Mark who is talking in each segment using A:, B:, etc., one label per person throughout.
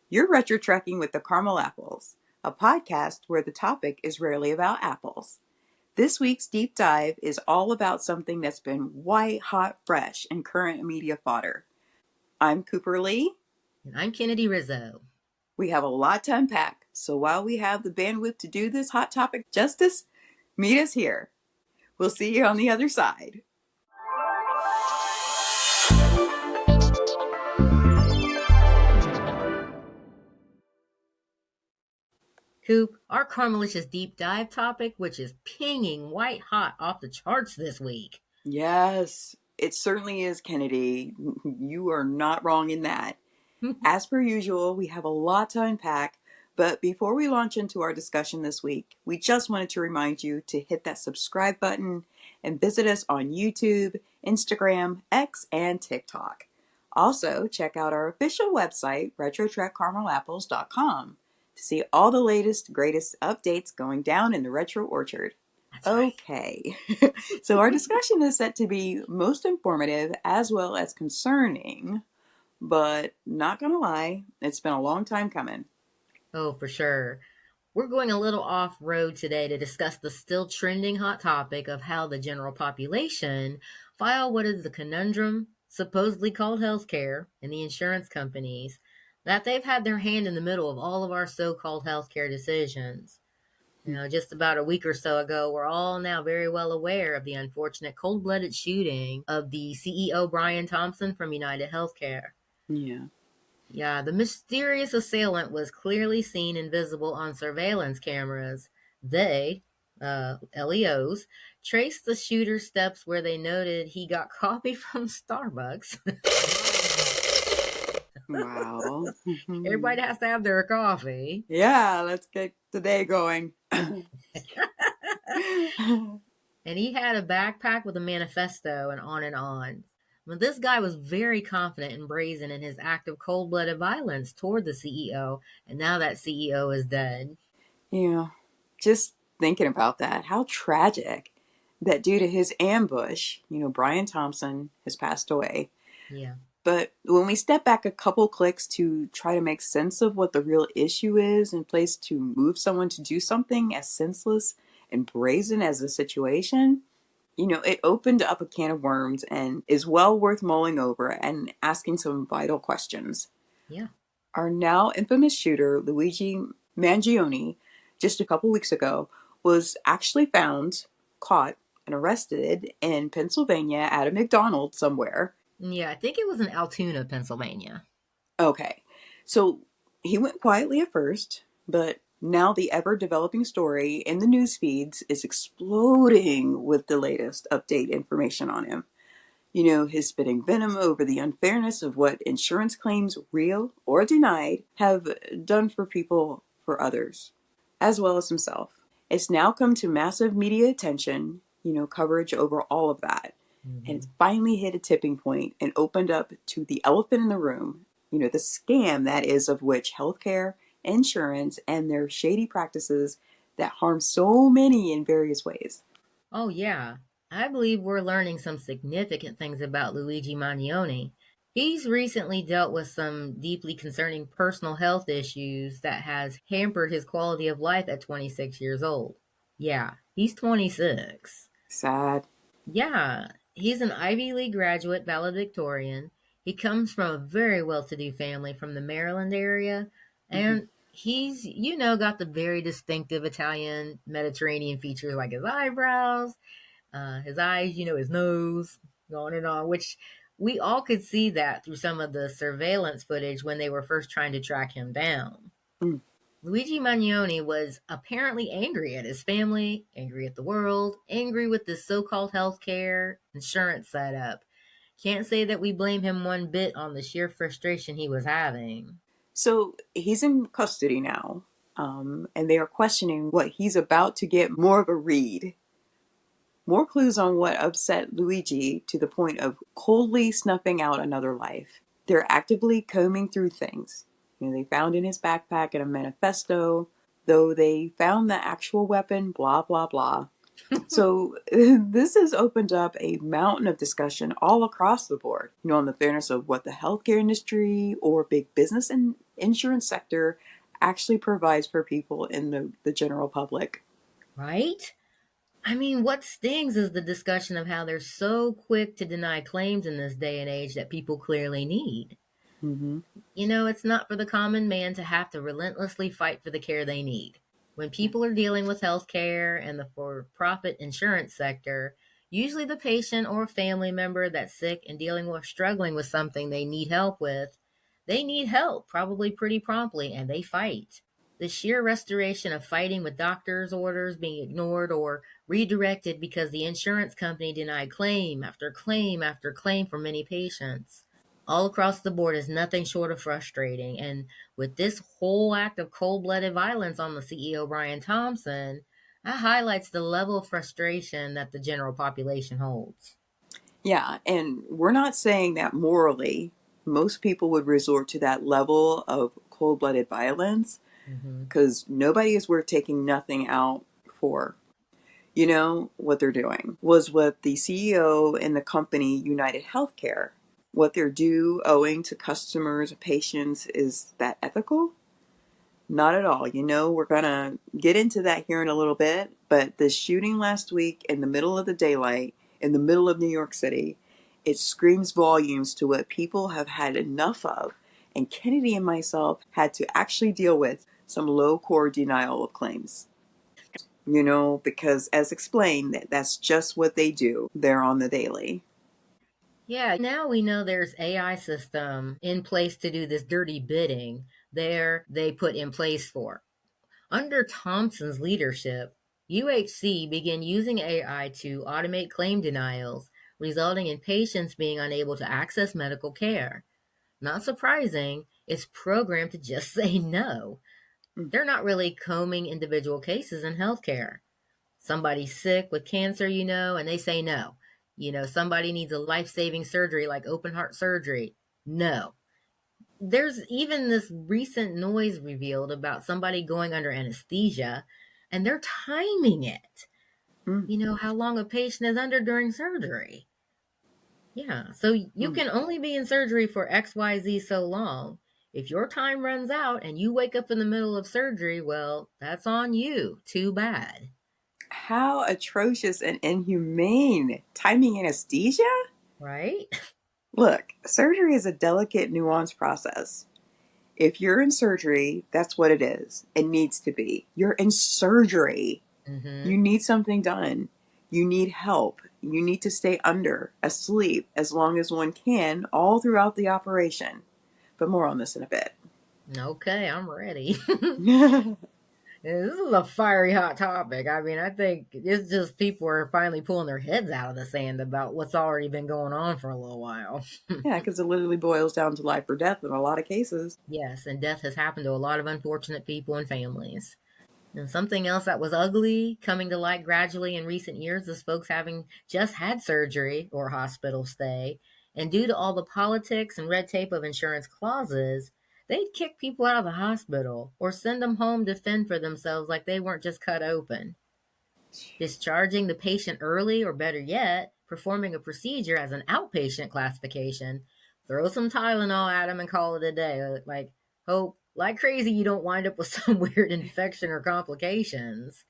A: You're retro-trekking with the Caramel Apples, a podcast where the topic is rarely about apples. This week's deep dive is all about something that's been white hot fresh in current media fodder. I'm Cooper Lee.
B: And I'm Kennedy Rizzo.
A: We have a lot to unpack, so while we have the bandwidth to do this hot topic justice, meet us here. We'll see you on the other side.
B: Coop, our Caramelicious deep dive topic, which is pinging white hot off the charts this week.
A: Yes, it certainly is, Kennedy. You are not wrong in that. As per usual, we have a lot to unpack, but before we launch into our discussion this week, we just wanted to remind you to hit that subscribe button and visit us on YouTube, Instagram, X, and TikTok. Also, check out our official website, RetroTrekwithTheCaramelApples.com, to see all the latest, greatest updates going down in the Retro Orchard.
B: That's right.
A: Okay, so our discussion is set to be most informative as well as concerning, but not gonna lie, it's been a long time coming.
B: Oh, for sure. We're going a little off-road today to discuss the still trending hot topic of how the general population file what is the conundrum, supposedly called healthcare, and the insurance companies, that they've had their hand in the middle of all of our so-called healthcare decisions. Just about a week or so ago, we're all now very well aware of the unfortunate cold-blooded shooting of the CEO Brian Thompson from UnitedHealthcare.
A: Yeah,
B: the mysterious assailant was clearly seen and visible on surveillance cameras. They, LEOs, traced the shooter's steps where they noted he got coffee from Starbucks.
A: Wow.
B: Everybody has to have their coffee.
A: Yeah, let's get the day going.
B: And he had a backpack with a manifesto and on and on. But this guy was very confident and brazen in his act of cold-blooded violence toward the CEO, and now that CEO is dead.
A: Yeah, just thinking about that, how tragic that due to his ambush, Brian Thompson has passed away.
B: Yeah.
A: But when we step back a couple clicks to try to make sense of what the real issue is and place to move someone to do something as senseless and brazen as the situation, it opened up a can of worms and is well worth mulling over and asking some vital questions.
B: Yeah.
A: Our now infamous shooter, Luigi Mangione, just a couple weeks ago, was actually found, caught, and arrested in Pennsylvania at a McDonald's somewhere.
B: Yeah, I think it was in Altoona, Pennsylvania.
A: Okay, so he went quietly at first, but now the ever-developing story in the news feeds is exploding with the latest update information on him. His spitting venom over the unfairness of what insurance claims, real or denied, have done for people, for others, as well as himself. It's now come to massive media attention, coverage over all of that.
B: Mm-hmm.
A: And it's finally hit a tipping point and opened up to the elephant in the room, the scam that is of which healthcare, insurance, and their shady practices that harm so many in various ways.
B: Oh, yeah. I believe we're learning some significant things about Luigi Mangione. He's recently dealt with some deeply concerning personal health issues that has hampered his quality of life at 26 years old. Yeah, he's 26.
A: Sad.
B: Yeah, he's an Ivy League graduate valedictorian. He comes from a very well-to-do family from the Maryland area, and he's, got the very distinctive Italian Mediterranean features like his eyebrows, his eyes, his nose, on and on, which we all could see that through some of the surveillance footage when they were first trying to track him down. Luigi Mangione was apparently angry at his family, angry at the world, angry with this so-called healthcare insurance setup. Can't say that we blame him one bit on the sheer frustration he was having.
A: So he's in custody now, and they are questioning what he's about to get more of a read. More clues on what upset Luigi to the point of coldly snuffing out another life. They're actively combing through things. They found in his backpack and a manifesto, though they found the actual weapon, blah, blah, blah. So this has opened up a mountain of discussion all across the board, on the fairness of what the healthcare industry or big business and insurance sector actually provides for people in the general public.
B: Right? I mean, what stings is the discussion of how they're so quick to deny claims in this day and age that people clearly need.
A: Mm-hmm.
B: It's not for the common man to have to relentlessly fight for the care they need. When people are dealing with healthcare and the for profit insurance sector, usually the patient or family member that's sick and dealing with struggling with something they need help with, they need help probably pretty promptly and they fight. The sheer restoration of fighting with doctors' orders being ignored or redirected because the insurance company denied claim after claim after claim for many patients all across the board is nothing short of frustrating. And with this whole act of cold blooded violence on the CEO, Brian Thompson, that highlights the level of frustration that the general population holds.
A: Yeah, and we're not saying that morally most people would resort to that level of cold-blooded violence,
B: Hmm.
A: because nobody is worth taking nothing out for. What they're doing was what the CEO in the company UnitedHealthcare, what they're due owing to customers, patients, is that ethical? Not at all. We're going to get into that here in a little bit, but the shooting last week in the middle of the daylight, in the middle of New York City, it screams volumes to what people have had enough of. And Kennedy and myself had to actually deal with some low core denial of claims. Because as explained, that's just what they do. They're on the daily.
B: Yeah, now we know there's AI system in place to do this dirty bidding there they put in place for. Under Thompson's leadership, UHC began using AI to automate claim denials, resulting in patients being unable to access medical care. Not surprising, it's programmed to just say no.
A: Mm.
B: They're not really combing individual cases in healthcare. Somebody's sick with cancer, and they say no. Somebody needs a life saving surgery like open heart surgery. No. There's even this recent noise revealed about somebody going under anesthesia and they're timing it.
A: Mm.
B: How long a patient is under during surgery. Yeah, so you
A: Mm.
B: can only be in surgery for XYZ so long. If your time runs out and you wake up in the middle of surgery, well, that's on you. Too bad.
A: How atrocious and inhumane. Timing anesthesia?
B: Right?
A: Look, surgery is a delicate, nuanced process. If you're in surgery, that's what it is. It needs to be. You're in surgery.
B: Mm-hmm.
A: You need something done. You need help. You need to stay under, asleep, as long as one can, all throughout the operation. But more on this in a bit.
B: Okay, I'm ready. This is a fiery hot topic. I mean, I think it's just people are finally pulling their heads out of the sand about what's already been going on for a little while.
A: Yeah, because it literally boils down to life or death in a lot of cases.
B: Yes, and death has happened to a lot of unfortunate people and families. And something else that was ugly coming to light gradually in recent years is folks having just had surgery or hospital stay, and due to all the politics and red tape of insurance clauses, they'd kick people out of the hospital or send them home to fend for themselves like they weren't just cut open. Discharging the patient early, or better yet, performing a procedure as an outpatient classification, throw some Tylenol at them and call it a day. Like, hope like crazy you don't wind up with some weird infection or complications.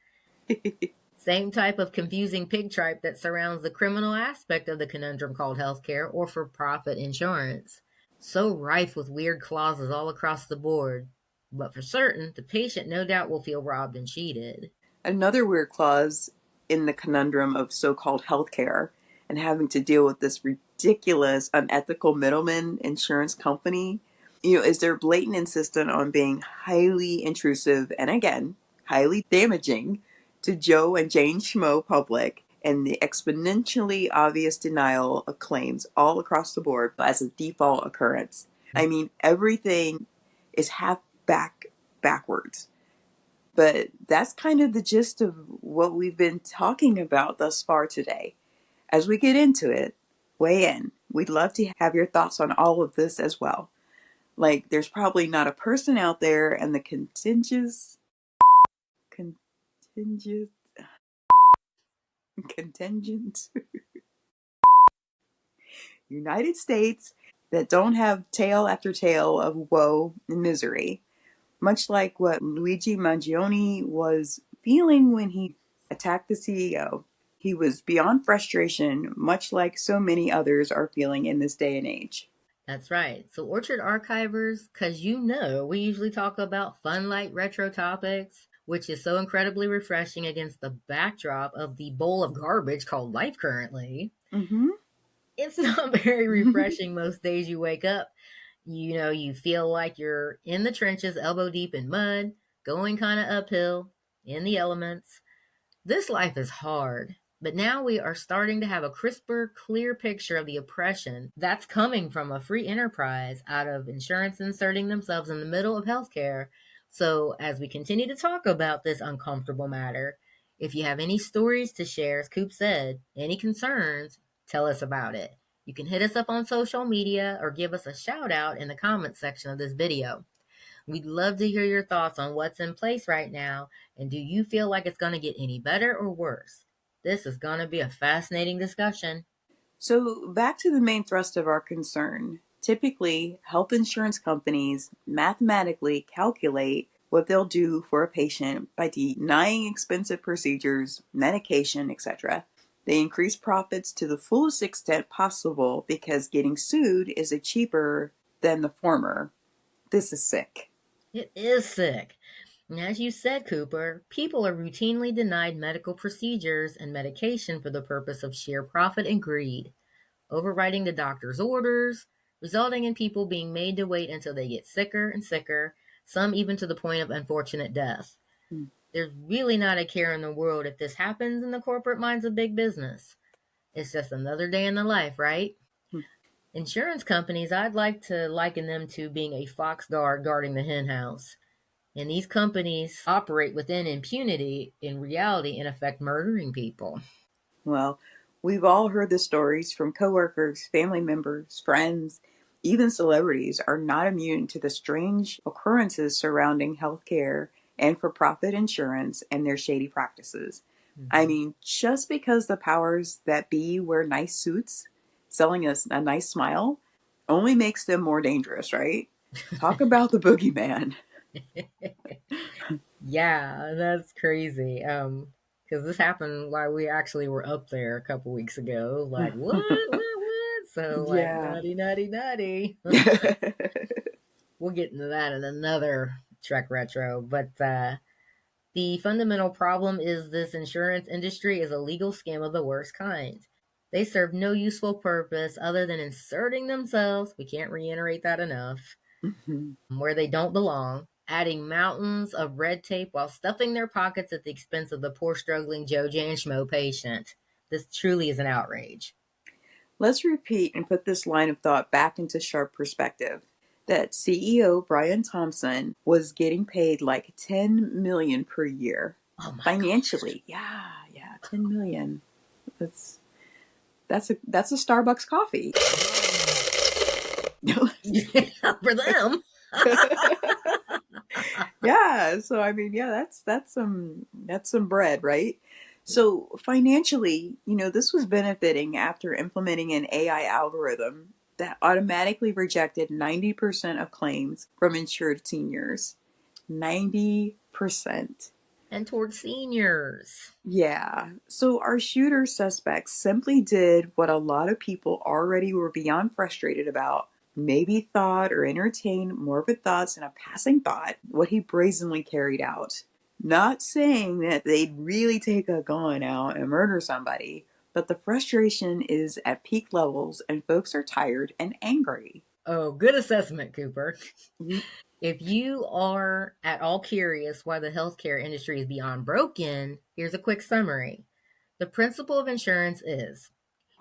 B: Same type of confusing pig tripe that surrounds the criminal aspect of the conundrum called healthcare or for profit insurance. So rife with weird clauses all across the board. But for certain, the patient no doubt will feel robbed and cheated.
A: Another weird clause in the conundrum of so called healthcare and having to deal with this ridiculous, unethical middleman insurance company, is their blatant insistence on being highly intrusive and, again, highly damaging to Joe and Jane Schmo public, and the exponentially obvious denial of claims all across the board as a default occurrence. I mean, everything is half backwards. But that's kind of the gist of what we've been talking about thus far today. As we get into it, weigh in. We'd love to have your thoughts on all of this as well. Like, there's probably not a person out there and contingent, Contingent. United States that don't have tale after tale of woe and misery, much like what Luigi Mangione was feeling when he attacked the CEO. He was beyond frustration, much like so many others are feeling in this day and age.
B: That's right. So, Orchard Archivers, because we usually talk about fun, light retro topics, which is so incredibly refreshing against the backdrop of the bowl of garbage called life currently.
A: Mm-hmm.
B: It's not very refreshing most days you wake up. You feel like you're in the trenches, elbow deep in mud, going kind of uphill in the elements. This life is hard, but now we are starting to have a crisper, clear picture of the oppression that's coming from a free enterprise out of insurance inserting themselves in the middle of healthcare. So, as we continue to talk about this uncomfortable matter, if you have any stories to share, as Coop said, any concerns, tell us about it. You can hit us up on social media or give us a shout out in the comments section of this video. We'd love to hear your thoughts on what's in place right now, and do you feel like it's going to get any better or worse? This is going to be a fascinating discussion.
A: So, back to the main thrust of our concern. Typically, health insurance companies mathematically calculate what they'll do for a patient by denying expensive procedures, medication, etc. They increase profits to the fullest extent possible because getting sued is cheaper than the former. This is sick.
B: It is sick. And as you said, Cooper, people are routinely denied medical procedures and medication for the purpose of sheer profit and greed, overriding the doctor's orders, resulting in people being made to wait until they get sicker and sicker, some even to the point of unfortunate death.
A: Hmm.
B: There's really not a care in the world if this happens in the corporate minds of big business. It's just another day in the life, right?
A: Hmm.
B: Insurance companies, I'd like to liken them to being a fox guard guarding the hen house. And these companies operate within impunity, in reality, in effect, murdering people.
A: Well, we've all heard the stories from coworkers, family members, friends, even celebrities are not immune to the strange occurrences surrounding healthcare and for-profit insurance and their shady practices. I mean, just because the powers that be wear nice suits, selling us a nice smile, only makes them more dangerous, right? Talk about the boogeyman.
B: Yeah, that's crazy. Because this happened while we actually were up there a couple weeks ago. Like, what? So, like,
A: Yeah.
B: naughty. We'll get into that in another Trek Retro. But the fundamental problem is this insurance industry is a legal scam of the worst kind. They serve no useful purpose other than inserting themselves, we can't reiterate that enough, where they don't belong, adding mountains of red tape while stuffing their pockets at the expense of the poor struggling Joe Jan Schmo patient. This truly is an outrage.
A: Let's repeat and put this line of thought back into sharp perspective. That CEO Brian Thompson was getting paid like $10 million per year.
B: Oh my
A: Financially. Yeah, 10 million. That's a Starbucks coffee.
B: Yeah, for them.
A: Yeah, so I mean, yeah, that's some bread, right? So financially, this was benefiting after implementing an AI algorithm that automatically rejected 90% of claims from insured seniors. 90%.
B: And towards seniors.
A: Yeah. So our shooter suspects simply did what a lot of people already were beyond frustrated about. Maybe thought or entertained morbid thoughts in a passing thought, what he brazenly carried out. Not saying that they'd really take a gun out and murder somebody, but the frustration is at peak levels and folks are tired and angry.
B: Oh, good assessment, Cooper.
A: Mm-hmm.
B: If you are at all curious why the healthcare industry is beyond broken, here's a quick summary. The principle of insurance is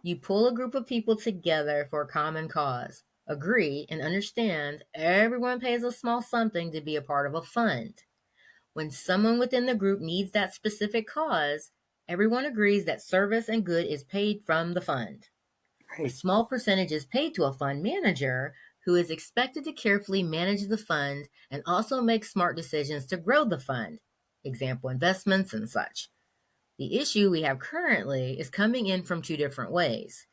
B: you pull a group of people together for a common cause, agree and understand everyone pays a small something to be a part of a fund. When someone within the group needs that specific cause, everyone agrees that service and good is paid from the fund. A
A: Right.
B: small percentage is paid to a fund manager who is expected to carefully manage the fund and also make smart decisions to grow the fund, example, investments and such. The issue we have currently is coming in from two different ways.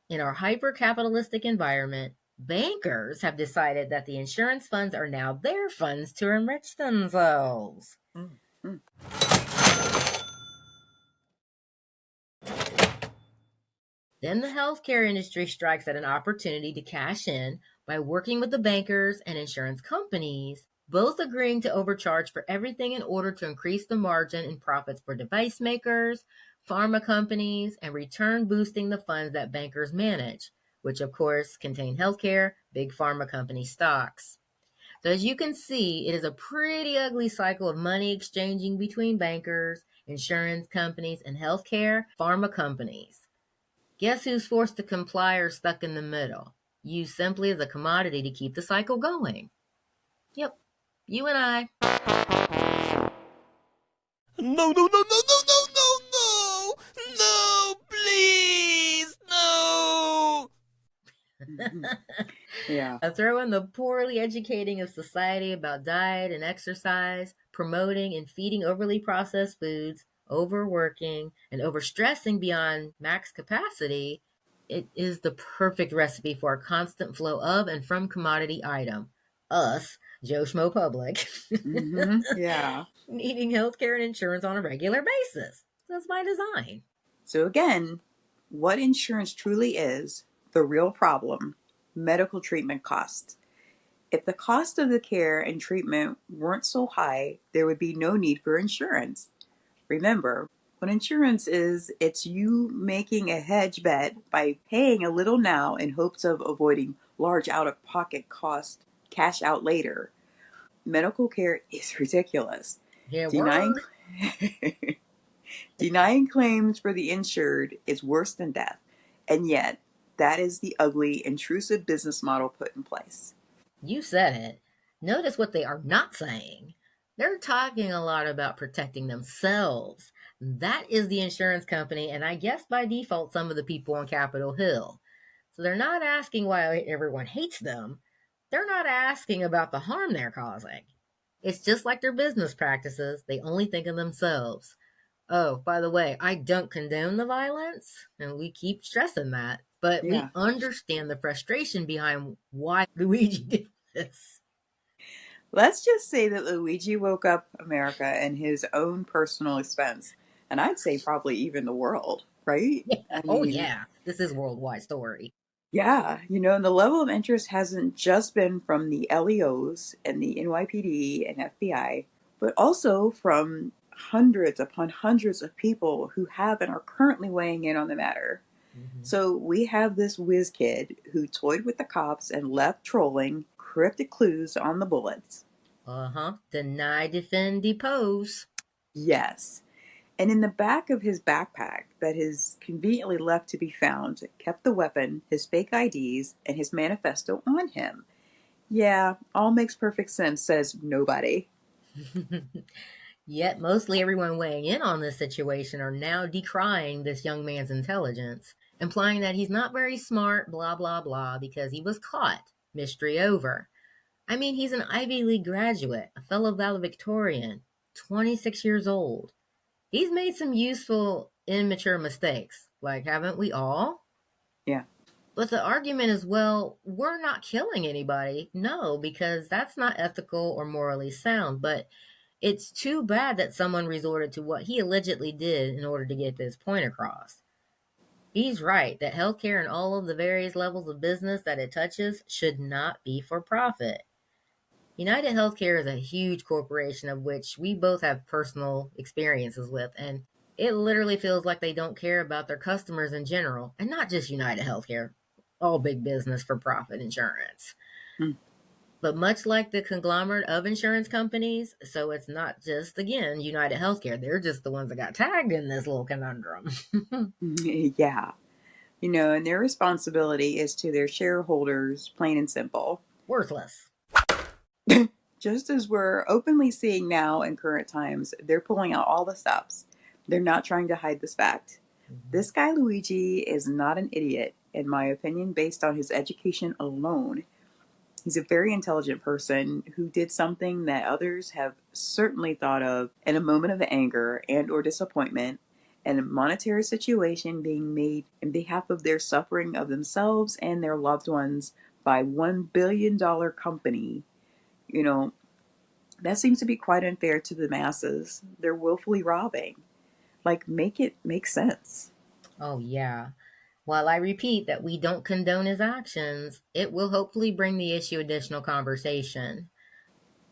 B: In our hyper-capitalistic environment, bankers have decided that the insurance funds are now their funds to enrich themselves.
A: Mm, mm.
B: Then the healthcare industry strikes at an opportunity to cash in by working with the bankers and insurance companies, both agreeing to overcharge for everything in order to increase the margin and profits for device makers, pharma companies, and return boosting the funds that bankers manage, which of course contain healthcare, big pharma company stocks. So as you can see, it is a pretty ugly cycle of money exchanging between bankers, insurance companies, and healthcare pharma companies. Guess who's forced to comply or stuck in the middle? Used simply as a commodity to keep the cycle going. Yep, you and I.
C: No, no, no, no, no, no, no, no! No, please, no!
A: Yeah.
B: I throw in the poorly educating of society about diet and exercise, promoting and feeding overly processed foods, overworking, and overstressing beyond max capacity. It is the perfect recipe for a constant flow of and from commodity item. Us, Joe Schmo Public,
A: Yeah.
B: needing healthcare and insurance on a regular basis. That's by design.
A: So again, what insurance truly is, the real problem, medical treatment costs. If the cost of the care and treatment weren't so high, there would be no need for insurance. Remember, what insurance is, it's you making a hedge bet by paying a little now in hopes of avoiding large out-of-pocket costs, cash out later. Medical care is ridiculous.
B: Yeah,
A: Denying,
B: word.
A: denying claims for the insured is worse than death. And yet, that is the ugly, intrusive business model put in place.
B: You said it. Notice what they are not saying. They're talking a lot about protecting themselves. That is the insurance company, and I guess by default, some of the people on Capitol Hill. So they're not asking why everyone hates them. They're not asking about the harm they're causing. It's just like their business practices, they only think of themselves. Oh, by the way, I don't condone the violence, and we keep stressing that, but
A: Yeah.
B: we understand the frustration behind why Luigi did this.
A: Let's just say that Luigi woke up America in his own personal expense. And I'd say probably even the world, right?
B: Yeah.
A: I
B: Oh,
A: mean,
B: yeah. This is a worldwide story.
A: yeah, and the level of interest hasn't just been from the LEOs and the NYPD and FBI, but also from hundreds upon hundreds of people who have and are currently weighing in on the matter.
B: Mm-hmm.
A: So we have this whiz kid who toyed with the cops and left trolling cryptic clues on the bullets.
B: Deny, defend, depose.
A: Yes. And in the back of his backpack that is conveniently left to be found, kept the weapon, his fake IDs, and his manifesto on him. Yeah, all makes perfect sense, says nobody.
B: Yet mostly everyone weighing in on this situation are now decrying this young man's intelligence, implying that he's not very smart, blah, blah, blah, because he was caught. Mystery over. I mean, he's an Ivy League graduate, a fellow valedictorian, 26 years old. He's made some useful, immature mistakes. Like, haven't we all?
A: Yeah.
B: But the argument is, well, we're not killing anybody. No, because that's not ethical or morally sound. But it's too bad that someone resorted to what he allegedly did in order to get this point across. He's right that healthcare and all of the various levels of business that it touches should not be for profit. UnitedHealthcare is a huge corporation of which we both have personal experiences with, and it literally feels like they don't care about their customers in general, and not just UnitedHealthcare, all big business for profit insurance.
A: Hmm.
B: But much like the conglomerate of insurance companies, so it's not just, again, UnitedHealthcare. They're just the ones that got tagged in this little conundrum.
A: Yeah. And their responsibility is to their shareholders, plain and simple.
B: Worthless.
A: Just as we're openly seeing now in current times, they're pulling out all the stops. They're not trying to hide this fact. This guy, Luigi, is not an idiot, in my opinion, based on his education alone. He's a very intelligent person who did something that others have certainly thought of in a moment of anger and or disappointment, and a monetary situation being made in behalf of their suffering of themselves and their loved ones by $1 billion company. You know, that seems to be quite unfair to the masses. They're willfully robbing. Like, make it make sense.
B: Oh, yeah. While I repeat that we don't condone his actions, it will hopefully bring the issue additional conversation.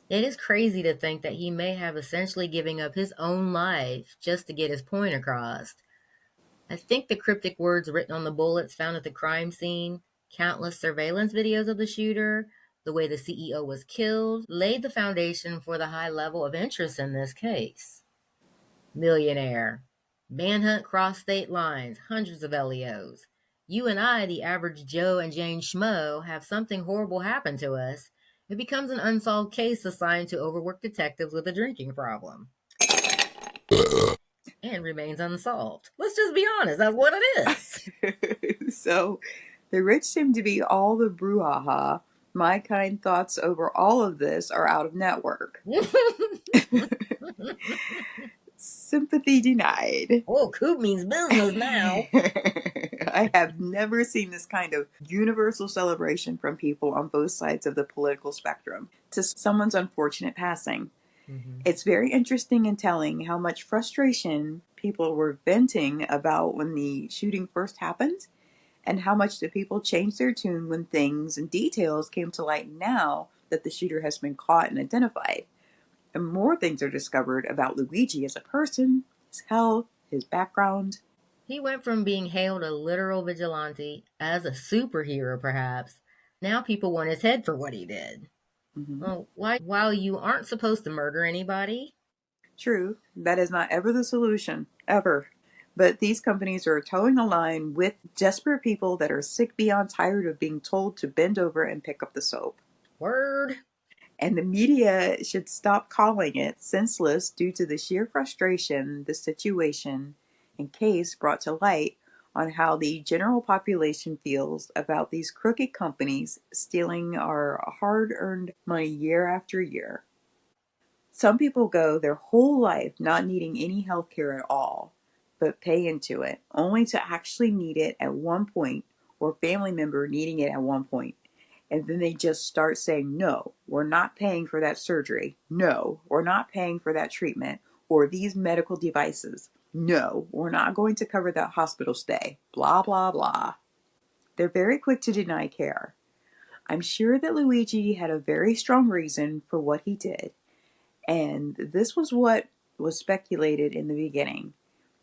B: It is crazy to think that he may have essentially giving up his own life just to get his point across. I think the cryptic words written on the bullets found at the crime scene, countless surveillance videos of the shooter, the way the CEO was killed, laid the foundation for the high level of interest in this case. Millionaire. Manhunt crossed state lines, hundreds of LEOs. You and I, the average Joe and Jane Schmo, have something horrible happen to us. It becomes an unsolved case assigned to overworked detectives with a drinking problem. And remains unsolved. Let's just be honest, that's what it is.
A: So, the rich seem to be all the brouhaha. My kind thoughts over all of this are out of network. Sympathy denied.
B: Oh, Coop means business now.
A: I have never seen this kind of universal celebration from people on both sides of the political spectrum to someone's unfortunate passing.
B: Mm-hmm.
A: It's very interesting and telling how much frustration people were venting about when the shooting first happened, and how much the people changed their tune when things and details came to light now that the shooter has been caught and identified. And more things are discovered about Luigi as a person, his health, his background.
B: He went from being hailed a literal vigilante as a superhero, perhaps. Now people want his head for what he did.
A: Mm-hmm.
B: Well, why? While you aren't supposed to murder anybody.
A: True, that is not ever the solution, ever. But these companies are towing a line with desperate people that are sick beyond tired of being told to bend over and pick up the soap.
B: Word.
A: And the media should stop calling it senseless due to the sheer frustration the situation and case brought to light on how the general population feels about these crooked companies stealing our hard-earned money year after year. Some people go their whole life not needing any health care at all, but pay into it, only to actually need it at one point, or family member needing it at one point. And then they just start saying, no, we're not paying for that surgery. No, we're not paying for that treatment or these medical devices. No, we're not going to cover that hospital stay. Blah, blah, blah. They're very quick to deny care. I'm sure that Luigi had a very strong reason for what he did. And this was what was speculated in the beginning,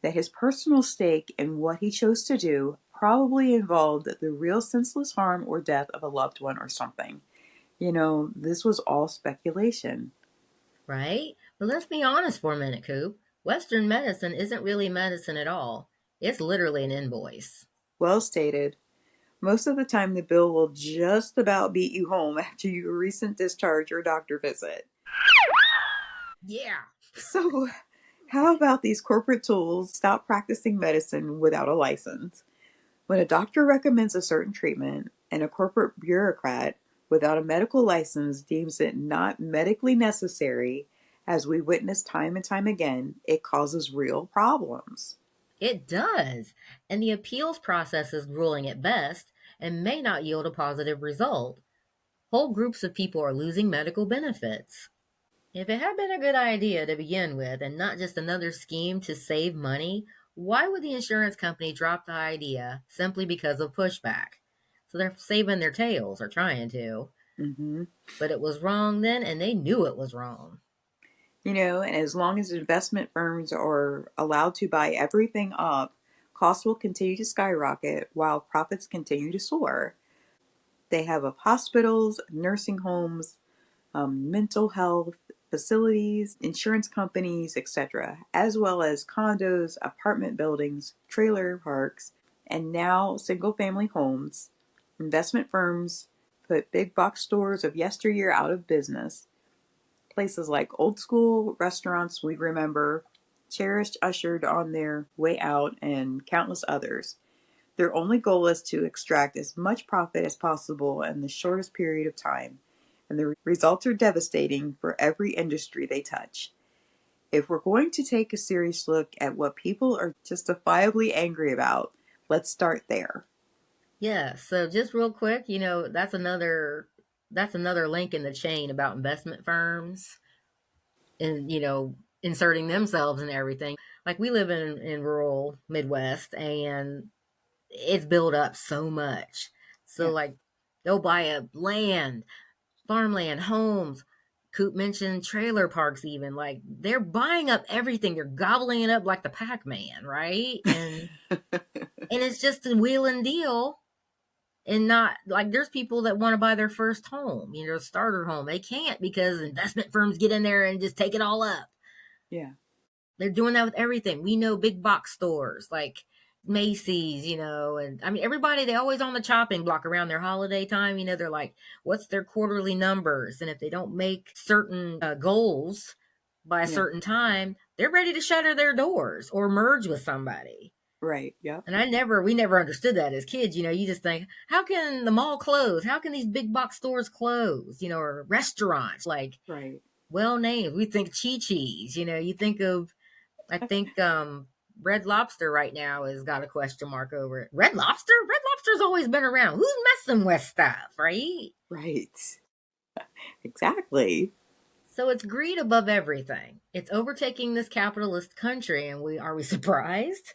A: that his personal stake in what he chose to do probably involved the real senseless harm or death of a loved one or something. You know, this was all speculation.
B: Right? But let's be honest for a minute, Coop. Western medicine isn't really medicine at all. It's literally an invoice.
A: Well stated. Most of the time, the bill will just about beat you home after your recent discharge or doctor visit.
B: Yeah.
A: So, how about these corporate tools stop practicing medicine without a license? When a doctor recommends a certain treatment and a corporate bureaucrat without a medical license deems it not medically necessary, as we witness time and time again, it causes real problems.
B: It does. And the appeals process is grueling at best and may not yield a positive result. Whole groups of people are losing medical benefits. If it had been a good idea to begin with and not just another scheme to save money, why would the insurance company drop the idea simply because of pushback? So they're saving their tails, or trying to.
A: Mm-hmm.
B: But it was wrong then, and they knew it was wrong.
A: You know, and as long as investment firms are allowed to buy everything up, costs will continue to skyrocket while profits continue to soar. They have of hospitals, nursing homes, mental health facilities, insurance companies, etc., as well as condos, apartment buildings, trailer parks, and now single-family homes. Investment firms put big box stores of yesteryear out of business. Places like old school restaurants we remember, cherished, ushered on their way out, and countless others. Their only goal is to extract as much profit as possible in the shortest period of time, and the results are devastating for every industry they touch. if we're going to take a serious look at what people are justifiably angry about, let's start there.
B: Yeah, so just real quick, that's another link in the chain about investment firms and inserting themselves and everything. Like we live in rural Midwest, and it's built up so much. So
A: Yeah.
B: like they'll buy a land, farmland, homes. Coop mentioned trailer parks, even like they're buying up everything. They're gobbling it up like the Pac-Man, right? And it's just a wheel and deal. And not like there's people that want to buy their first home, starter home. They can't because investment firms get in there and just take it all up.
A: Yeah.
B: They're doing that with everything. We know big box stores like Macy's, and I mean, everybody, they always on the chopping block around their holiday time. They're like, what's their quarterly numbers? And if they don't make certain goals by a
A: Yeah.
B: certain time, they're ready to shutter their doors or merge with somebody.
A: Right. Yep.
B: And we never understood that as kids. You just think, how can the mall close? How can these big box stores close? Or restaurants like
A: Right.
B: well named. We think Chi-Chi's, you think of, I think, Red Lobster right now has got a question mark over it. Red Lobster? Red Lobster's always been around. Who's messing with stuff, right?
A: Right. Exactly.
B: So it's greed above everything. It's overtaking this capitalist country, and are we surprised?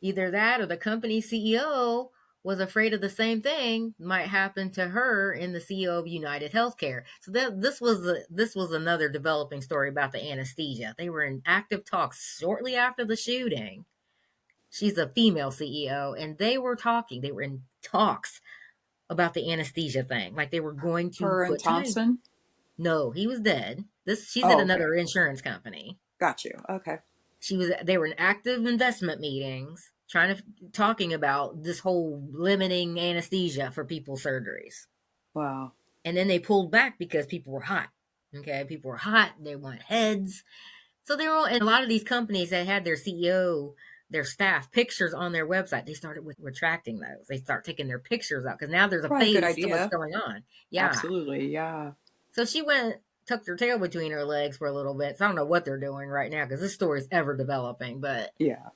B: Either that or the company CEO was afraid of the same thing might happen to her in the CEO of UnitedHealthcare. So this was another developing story about the anesthesia. They were in active talks shortly after the shooting. She's a female CEO, and they were in talks about the anesthesia thing. Like they were going to
A: Her and
B: put time.
A: Thompson?
B: No, he was dead. She's at
A: Oh, okay.
B: another insurance company.
A: Got you. Okay.
B: They were in active investment meetings talking about this whole limiting anesthesia for people's surgeries.
A: Wow.
B: And then they pulled back because people were hot. Okay, people were hot. They want heads. So and a lot of these companies that had their CEO, their staff pictures on their website, they started with retracting those. They start taking their pictures out because now there's a
A: Probably a good
B: phase to what's
A: idea.
B: going on. Yeah.
A: Absolutely. Yeah.
B: So she tucked her tail between her legs for a little bit. So I don't know what they're doing right now because this story's ever developing, but
A: Yeah.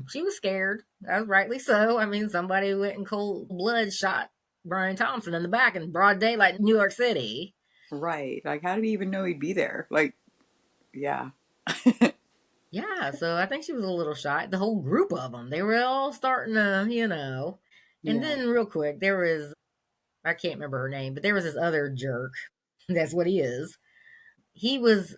B: she was scared. Rightly so. I mean, somebody went in cold blood shot Brian Thompson in the back in broad daylight in New York City.
A: Right. Like, how did he even know he'd be there? Like, yeah.
B: Yeah, so I think she was a little shy. The whole group of them, they were all starting to, And
A: Yeah.
B: then, real quick, I can't remember her name, but there was this other jerk. That's what he is. He was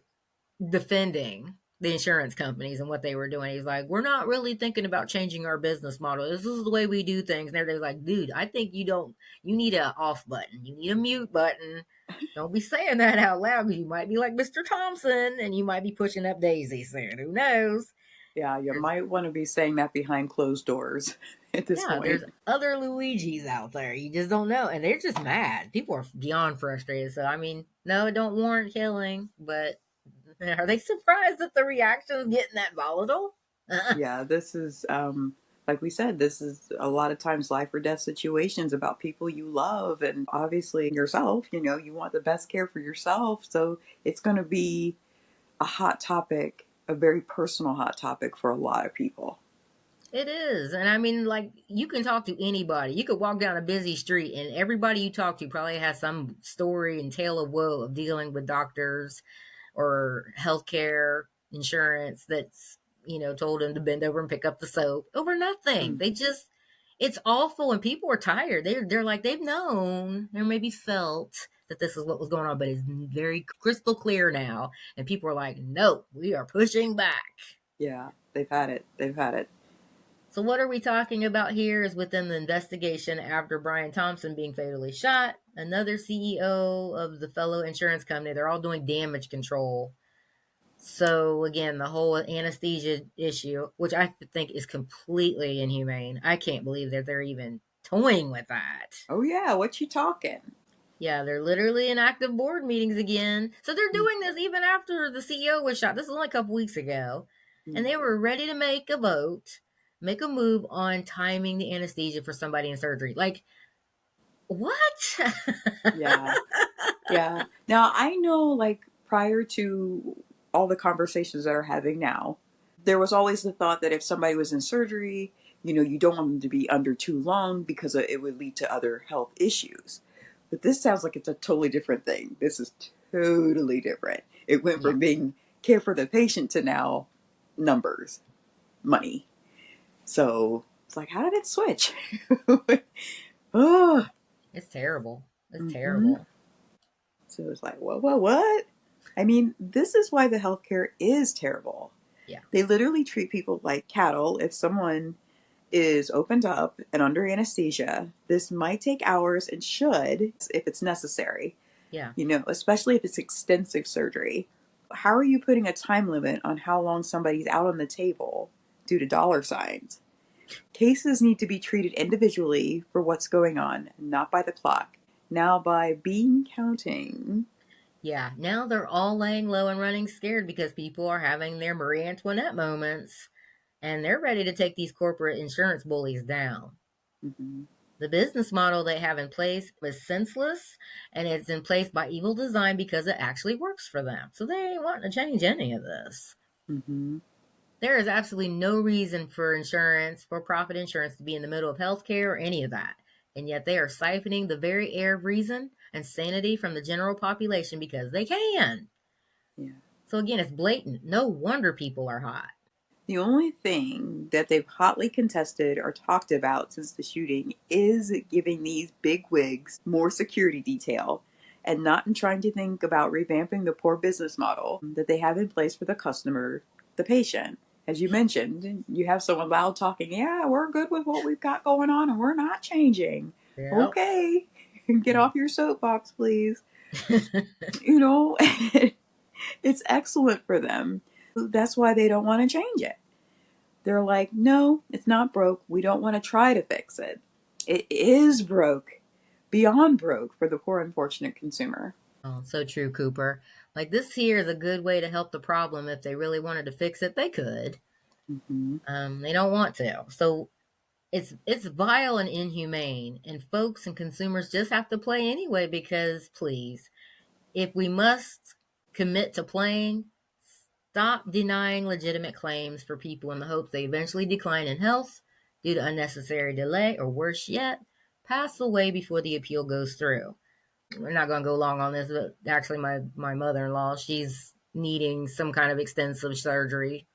B: defending the insurance companies and what they were doing. He's like, we're not really thinking about changing our business model. This is the way we do things. And everybody's like, dude, I think you need a off button. You need a mute button. Don't be saying that out loud because you might be like Mr. Thompson and you might be pushing up Daisy soon. Who knows?
A: Yeah. You might want to be saying that behind closed doors at this
B: Yeah, there's
A: point.
B: other Luigis out there. You just don't know. And they're just mad. People are beyond frustrated. So, I mean, no, it don't warrant killing, but are they surprised that the reaction is getting that volatile?
A: Yeah. This is, like we said, this is a lot of times life or death situations about people you love and obviously yourself. You want the best care for yourself. So it's going to be a hot topic, a very personal hot topic for a lot of people.
B: It is. And I mean, like, you can talk to anybody. You could walk down a busy street, and everybody you talk to probably has some story and tale of woe of dealing with doctors or healthcare insurance that's, told them to bend over and pick up the soap over nothing.
A: Mm.
B: It's awful, and people are tired. They're like, they've known or maybe felt that this is what was going on, but it's very crystal clear now. And people are like, no, we are pushing back.
A: Yeah, they've had it. They've had it.
B: So what are we talking about here is within the investigation after Brian Thompson being fatally shot, another CEO of the fellow insurance company, they're all doing damage control. So again, the whole anesthesia issue, which I think is completely inhumane. I can't believe that they're even toying with that.
A: Oh yeah, what you talking?
B: Yeah, they're literally in active board meetings again. So they're doing this even after the CEO was shot. This is only a couple weeks ago. And they were ready to make a move on timing the anesthesia for somebody in surgery. Like, what?
A: Yeah. Yeah. Now, I know, like, prior to all the conversations that are having now. There was always the thought that if somebody was in surgery, you don't want them to be under too long because it would lead to other health issues. But this sounds like it's a totally different thing. This is totally different. It went
B: Yeah.
A: from being care for the patient to now numbers, money. So it's like, how did it switch? Oh.
B: It's terrible. It's
A: Mm-hmm.
B: terrible.
A: So it's like, what? I mean, this is why the healthcare is terrible.
B: Yeah.
A: They literally treat people like cattle. If someone is opened up and under anesthesia, this might take hours and should if it's necessary.
B: Yeah.
A: Especially if it's extensive surgery. How are you putting a time limit on how long somebody's out on the table due to dollar signs? Cases need to be treated individually for what's going on, not by the clock. Now by bean counting.
B: Yeah. Now they're all laying low and running scared because people are having their Marie Antoinette moments and they're ready to take these corporate insurance bullies down.
A: Mm-hmm.
B: The business model they have in place is senseless and it's in place by evil design because it actually works for them. So they ain't wanting to change any of this.
A: Mm-hmm.
B: There is absolutely no reason for insurance, for profit insurance, to be in the middle of healthcare or any of that. And yet they are siphoning the very air of reason and sanity from the general population because they can.
A: Yeah.
B: So again, it's blatant. No wonder people are hot.
A: The only thing that they've hotly contested or talked about since the shooting is giving these big wigs more security detail and not in trying to think about revamping the poor business model that they have in place for the customer, the patient. As you mentioned, you have someone loud talking, yeah, we're good with what we've got going on and we're not changing.
B: Yep.
A: Okay, get off your soapbox, please. It's excellent for them. That's why they don't want to change it. They're like, no, it's not broke. We don't want to try to fix it. It is broke, beyond broke for the poor, unfortunate consumer.
B: Oh, so true, Cooper. Like this here is a good way to help the problem. If they really wanted to fix it, they could.
A: Mm-hmm.
B: They don't want to. So it's vile and inhumane, and folks and consumers just have to play anyway because please, if we must commit to playing, stop denying legitimate claims for people in the hopes they eventually decline in health due to unnecessary delay, or worse yet, pass away before the appeal goes through. We're not going to go long on this, but actually my mother-in-law, she's needing some kind of extensive surgery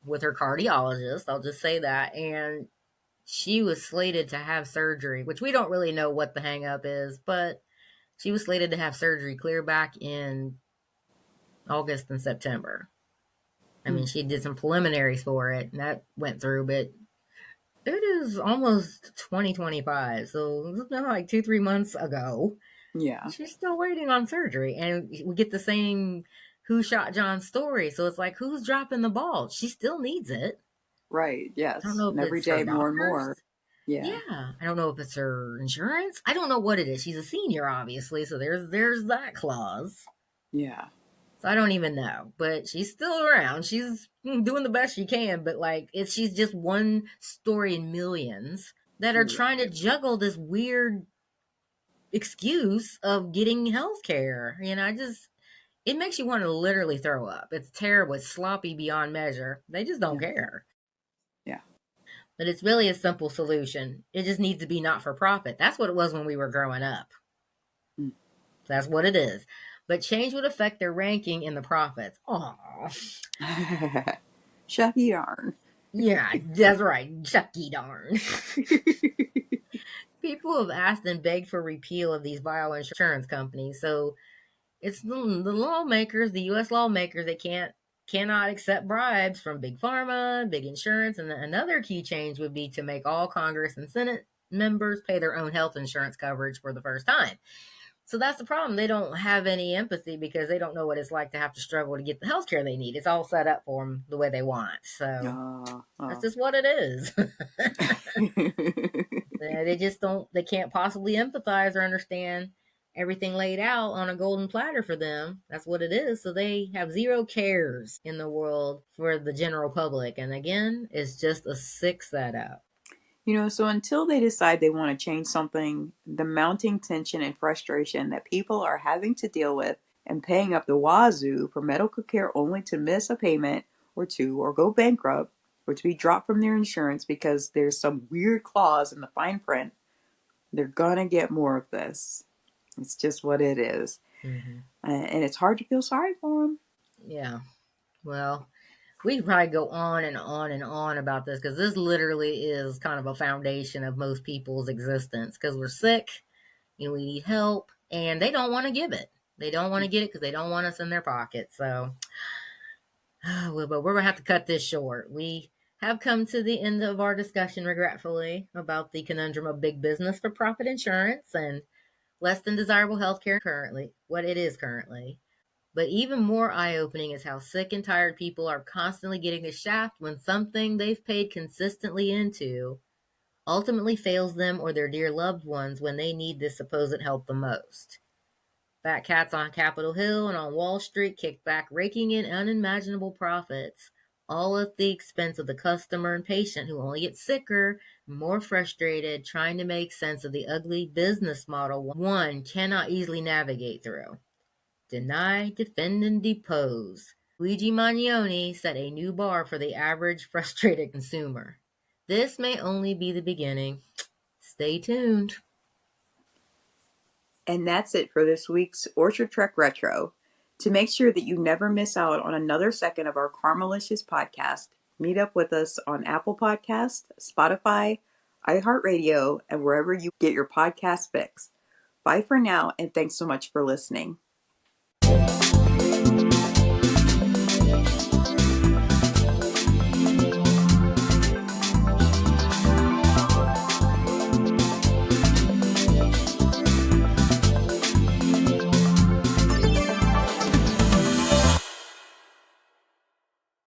B: with her cardiologist. I'll just say that. And she was slated to have surgery, which we don't really know what the hang up is, but she was slated to have surgery clear back in August and September. I mean, she did some preliminaries for it, and that went through, but it is almost 2025, so it's been like 2-3 months ago.
A: Yeah.
B: She's still waiting on surgery, and we get the same "Who Shot John" story. So it's like, who's dropping the ball? She still needs it.
A: Right.
B: I don't
A: Yes.
B: know if
A: And every
B: it's her
A: day more and more.
B: doctors.
A: Yeah.
B: Yeah, I don't know if it's her insurance. I don't know what it is. She's a senior, obviously, so there's that clause.
A: Yeah.
B: So I don't even know, but she's still around. She's doing the best she can, but like she's just one story in millions that are trying to juggle this weird excuse of getting health care. It makes you want to literally throw up. It's terrible. It's sloppy beyond measure. They just don't
A: Yeah.
B: care.
A: Yeah.
B: But it's really a simple solution. It just needs to be not for profit. That's what it was when we were growing up.
A: Mm.
B: That's what it is. But change would affect their ranking in the profits. Aw.
A: Shucky darn.
B: Yeah, that's right. Chucky darn. People have asked and begged for repeal of these vile insurance companies. So it's the lawmakers, the U.S. lawmakers, that cannot accept bribes from big pharma, big insurance, and another key change would be to make all Congress and Senate members pay their own health insurance coverage for the first time. So that's the problem. They don't have any empathy because they don't know what it's like to have to struggle to get the health care they need. It's all set up for them the way they want. So that's just what it is. They can't possibly empathize or understand everything laid out on a golden platter for them. That's what it is. So they have zero cares in the world for the general public. And again, it's just a sick setup.
A: So until they decide they want to change something, the mounting tension and frustration that people are having to deal with and paying up the wazoo for medical care only to miss a payment or two or go bankrupt or to be dropped from their insurance because there's some weird clause in the fine print, they're gonna get more of this. It's just what it is.
B: Mm-hmm.
A: And it's hard to feel sorry for them.
B: Yeah. Well, we could probably go on and on and on about this because this literally is kind of a foundation of most people's existence because we're sick, we need help, and they don't want to give it. They don't want to get it because they don't want us in their pocket. So, but we're going to have to cut this short. We have come to the end of our discussion, regretfully, about the conundrum of big business for profit insurance and less than desirable healthcare currently, what it is currently. But even more eye-opening is how sick and tired people are constantly getting the shaft when something they've paid consistently into ultimately fails them or their dear loved ones when they need this supposed help the most. Fat cats on Capitol Hill and on Wall Street kick back, raking in unimaginable profits, all at the expense of the customer and patient who only get sicker and more frustrated trying to make sense of the ugly business model one cannot easily navigate through. Deny, defend, and depose. Luigi Magnoni set a new bar for the average frustrated consumer. This may only be the beginning. Stay tuned.
A: And that's it for this week's Orchard Trek Retro. To make sure that you never miss out on another second of our Caramelicious podcast, meet up with us on Apple Podcasts, Spotify, iHeartRadio, and wherever you get your podcast fix. Bye for now, and thanks so much for listening.